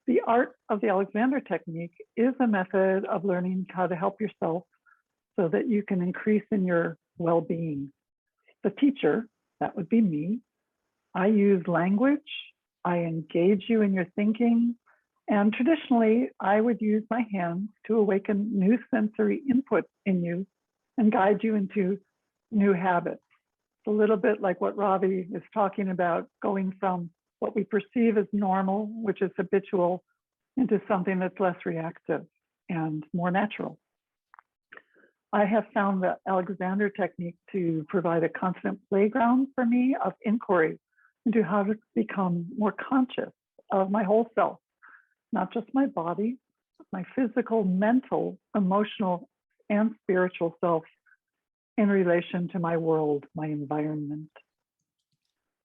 The art of the Alexander technique is a method of learning how to help yourself so that you can increase in your well-being. The teacher, that would be me, I use language, I engage you in your thinking, and traditionally I would use my hands to awaken new sensory input in you and guide you into new habits. It's a little bit like what Ravi is talking about, going from what we perceive as normal, which is habitual, into something that's less reactive and more natural. I have found the Alexander technique to provide a constant playground for me of inquiry into how to become more conscious of my whole self, not just my body, my physical, mental, emotional, and spiritual self in relation to my world, my environment.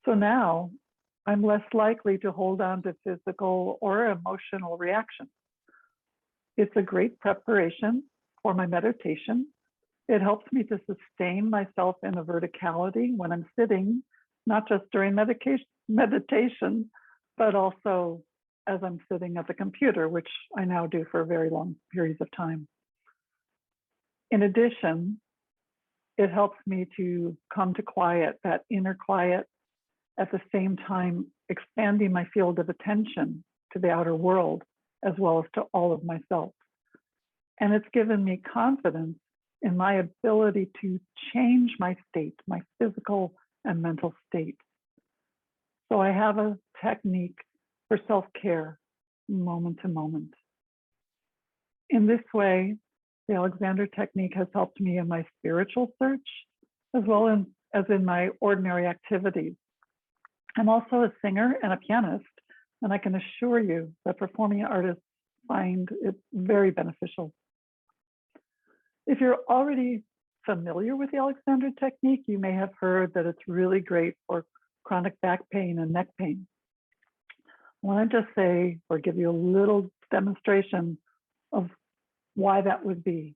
So now I'm less likely to hold on to physical or emotional reactions. It's a great preparation for my meditation. It helps me to sustain myself in a verticality when I'm sitting, not just during meditation, but also as I'm sitting at the computer, which I now do for very long periods of time. In addition, it helps me to come to quiet, that inner quiet, at the same time expanding my field of attention to the outer world, as well as to all of myself. And it's given me confidence in my ability to change my state, my physical and mental state. So I have a technique for self-care, moment to moment. In this way, the Alexander technique has helped me in my spiritual search, as well as in my ordinary activities. I'm also a singer and a pianist, and I can assure you that performing artists find it very beneficial. If you're already familiar with the Alexander technique, you may have heard that it's really great for chronic back pain and neck pain. I want to just say, or give you a little demonstration of why that would be.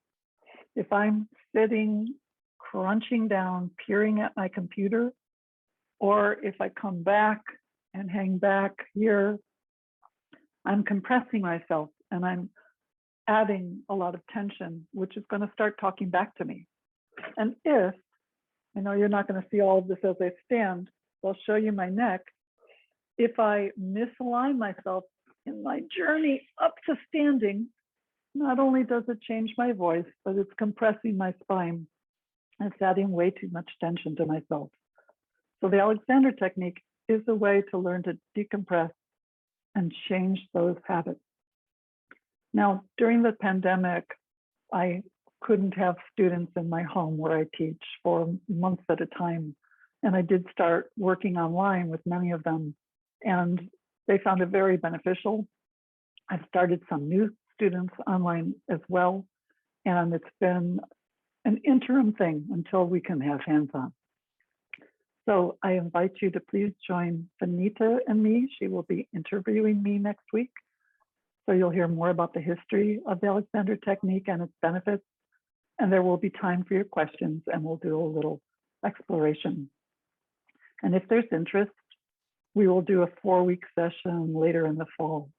If I'm sitting, crunching down, peering at my computer, or if I come back and hang back here, I'm compressing myself and I'm adding a lot of tension, which is going to start talking back to me. And if, I know you're not going to see all of this as I stand, so I'll show you my neck. If I misalign myself in my journey up to standing, not only does it change my voice, but it's compressing my spine. It's adding way too much tension to myself. So the Alexander technique is a way to learn to decompress and change those habits. Now, during the pandemic, I couldn't have students in my home where I teach for months at a time. And I did start working online with many of them, and they found it very beneficial. I've started some new students online as well, and it's been an interim thing until we can have hands-on. So I invite you to please join Vanita and me. She will be interviewing me next week. So you'll hear more about the history of the Alexander technique and its benefits. And there will be time for your questions, and we'll do a little exploration. And if there's interest, we will do a 4-week session later in the fall.